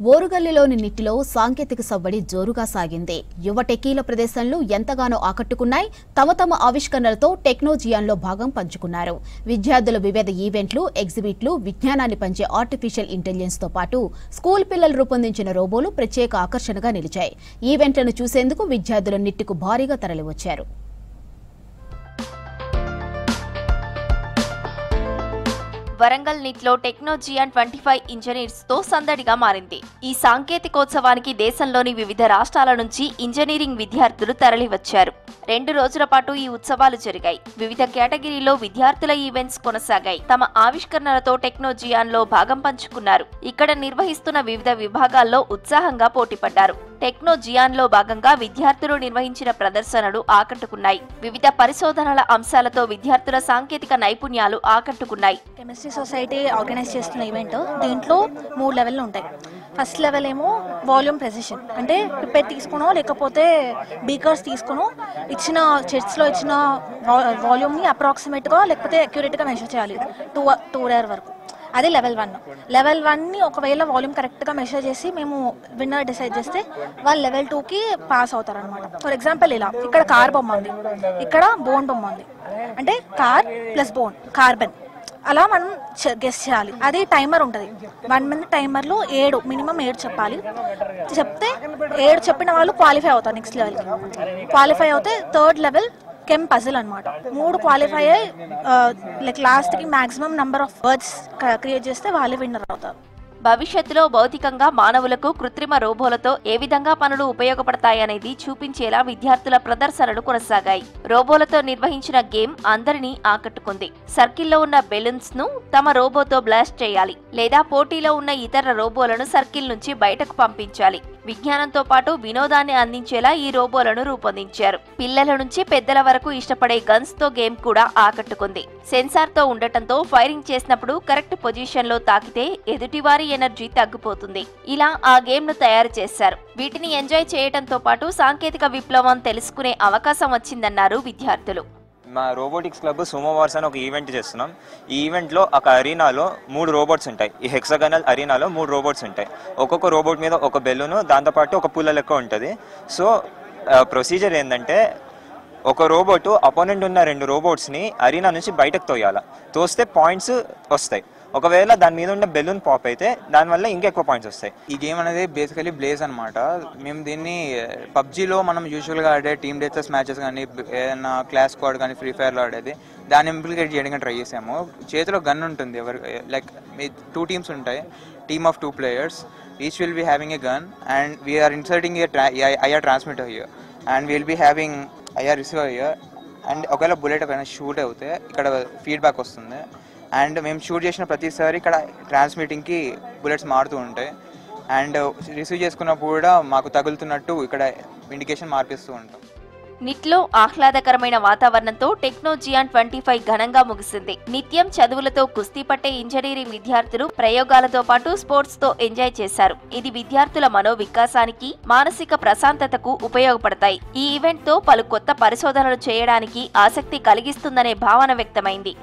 ఓరుగల్లిలోని నిట్టిలో సాంకేతిక సవ్వడి జోరుగా సాగింది. యువ టెకీల ప్రదేశంలో ఎంతగానో ఆకట్టుకున్నాయి. తమ ఆవిష్కరణలతో టెక్నోజియాన్లో భాగం పంచుకున్నారు. విద్యార్థుల వివిధ ఈవెంట్లు, ఎగ్జిబిట్లు, విజ్ఞానాన్ని పంచే ఆర్టిఫిషియల్ ఇంటెలిజెన్స్ తో పాటు స్కూల్ పిల్లలు రూపొందించిన రోబోలు ప్రత్యేక ఆకర్షణగా నిలిచాయి. ఈవెంట్లను చూసేందుకు విద్యార్థులు నిట్టికు భారీగా తరలివచ్చారు. వరంగల్ నిట్లో టెక్నోజియాన్ 25 ఇంజనీర్స్ తో సందడిగా మారింది. ఈ సాంకేతికోత్సవానికి దేశంలోని వివిధ రాష్ట్రాల నుంచి ఇంజనీరింగ్ విద్యార్థులు తరలివచ్చారు. 2 రోజుల పాటు ఈ ఉత్సవాలు జరిగాయి. వివిధ కేటగిరీలో విద్యార్థుల ఈవెంట్స్ కొనసాగాయి. తమ ఆవిష్కరణలతో టెక్నోజియాన్లో భాగం పంచుకున్నారు. ఇక్కడ నిర్వహిస్తున్న వివిధ విభాగాల్లో ఉత్సాహంగా పోటీపడ్డారు. టెక్నోజియాన్లో భాగంగా విద్యార్థులు నిర్వహించిన ప్రదర్శనలు ఆకట్టుకున్నాయి. వివిధ పరిశోధనల అంశాలతో విద్యార్థుల సాంకేతిక నైపుణ్యాలు ఆకట్టుకున్నాయి. కెమిస్ట్రీ సొసైటీ ఆర్గనైజ్ చేస్తున్న ఈవెంట్ దీంట్లో 3 లెవెల్లు ఉంటాయి. ఫస్ట్ లెవెల్ ఏమో వాల్యూమ్ ప్రెసిషన్, అంటే పిపెట్ తీసుకునో లేకపోతే బీకర్స్ తీసుకునో ఇచ్చిన చెట్స్లో ఇచ్చిన వాల్యూమ్ని అప్రాక్సిమేట్గా లేకపోతే అక్యురేట్గా మెజర్ చేయాలి 2 hour వరకు. అది లెవెల్ 1. లెవెల్ 1ని ఒకవేళ వాల్యూమ్ కరెక్ట్గా మెజర్ చేసి మేము విన్నర్ డిసైడ్ చేస్తే వాళ్ళు లెవెల్ 2కి పాస్ అవుతారు అనమాట. ఫర్ ఎగ్జాంపుల్ ఇలా ఇక్కడ కార్ బొమ్మ ఉంది, ఇక్కడ బోన్ బొమ్మ ఉంది, అంటే కార్ ప్లస్ బోన్ కార్బన్, అలా మనం గెస్ చేయాలి. అది టైమర్ ఉంటుంది. 1 minute టైమర్లో మినిమం 7 చెప్పాలి. చెప్తే 7 చెప్పిన వాళ్ళు క్వాలిఫై అవుతారు నెక్స్ట్ లెవెల్కి. క్వాలిఫై అవుతే థర్డ్ లెవెల్ కెమ్ పజిల్ అనమాట. 3 క్వాలిఫై అయ్యి లైక్ లాస్ట్కి maximum number of words create చేస్తే వాళ్ళే విన్నర్ అవుతారు. భవిష్యత్తులో భౌతికంగా మానవులకు కృత్రిమ రోబోలతో ఏ విధంగా పనులు ఉపయోగపడతాయనేది చూపించేలా విద్యార్థుల ప్రదర్శనలు కొనసాగాయి. రోబోలతో నిర్వహించిన గేమ్ అందరినీ ఆకట్టుకుంది. సర్కిల్లో ఉన్న బెలూన్స్ ను తమ రోబోతో బ్లాస్ట్ చేయాలి, లేదా పోటీలో ఉన్న ఇతర రోబోలను సర్కిల్ నుంచి బయటకు పంపించాలి. విజ్ఞానంతో పాటు వినోదాన్ని అందించేలా ఈ రోబోలను రూపొందించారు. పిల్లల నుంచి పెద్దల వరకు ఇష్టపడే గన్స్ తో గేమ్ కూడా ఆకట్టుకుంది. సెన్సార్ తో ఉండటంతో ఫైరింగ్ చేసినప్పుడు కరెక్ట్ పొజిషన్ లో తాకితే ఎదుటివారి ఎనర్జీ తగ్గిపోతుంది. ఇలా ఆ గేమ్ ను తయారు చేశారు. వీటిని ఎంజాయ్ చేయడంతో పాటు సాంకేతిక విప్లవం తెలుసుకునే అవకాశం వచ్చిందన్నారు విద్యార్థులు. మా రోబోటిక్స్ క్లబ్ సుమో వార్స్ అని ఒక ఈవెంట్ చేస్తున్నాం. ఈ ఈవెంట్లో ఒక అరీనాలో 3 రోబోట్స్ ఉంటాయి. ఈ హెక్సాగనల్ అరీనాలో 3 రోబోట్స్ ఉంటాయి. ఒక్కొక్క రోబోట్ మీద ఒక బెలూను, దాంతోపాటు ఒక పుల్ల లెక్క ఉంటుంది. సో ప్రొసీజర్ ఏంటంటే ఒక రోబోటు అపోనెంట్ ఉన్న 2 రోబోట్స్ని అరీనా నుంచి బయటకు తోస్తే పాయింట్స్ వస్తాయి. ఒకవేళ దాని మీద ఉన్న బెలూన్ పాప్ అయితే దానివల్ల ఇంకా ఎక్కువ పాయింట్స్ వస్తాయి. ఈ గేమ్ అనేది బేసికలీ బ్లేజ్ అనమాట. మేము దీన్ని పబ్జీలో మనం యూజువల్గా ఆడే టీమ్ డెత్ మ్యాచెస్ కానీ ఏదైనా క్లాస్ స్క్వాడ్ కానీ ఫ్రీ ఫైర్లో ఆడేది దాన్ని ఇంప్లికేట్ చేయడానికి ట్రై చేసాము. చేతిలో గన్ ఉంటుంది. లైక్ మీ 2 teams ఉంటాయి. Team of 2 players. Each will be having a gun and we are inserting IR transmitter here and will be having IR receiver here. And ఒకవేళ బుల్లెట్ ఒకవేళ షూట్ అవుతే ఇక్కడ ఫీడ్బ్యాక్ వస్తుంది. అండ్ మేము షూట్ చేసిన ప్రతిసారి ఇక్కడ ట్రాన్స్మిటింగ్కి బుల్లెట్స్ మారుతూ ఉంటాయి. అండ్ రిసీవ్ చేసుకున్నప్పుడు కూడా మాకు తగులుతున్నట్టు ఇక్కడ ఇండికేషన్ మార్పిస్తూ ఉంటాం. నిట్లో ఆహ్లాదకరమైన వాతావరణంతో టెక్నోజియాన్ 25 ఘనంగా ముగిసింది. నిత్యం చదువులతో కుస్తీ పట్టే ఇంజనీరింగ్ విద్యార్థులు ప్రయోగాలతో పాటు స్పోర్ట్స్ తో ఎంజాయ్ చేశారు. ఇది విద్యార్థుల మనోవికాసానికి, మానసిక ప్రశాంతతకు ఉపయోగపడతాయి. ఈ ఈవెంట్ తో పలు కొత్త పరిశోధనలు చేయడానికి ఆసక్తి కలిగిస్తుందనే భావన వ్యక్తమైంది.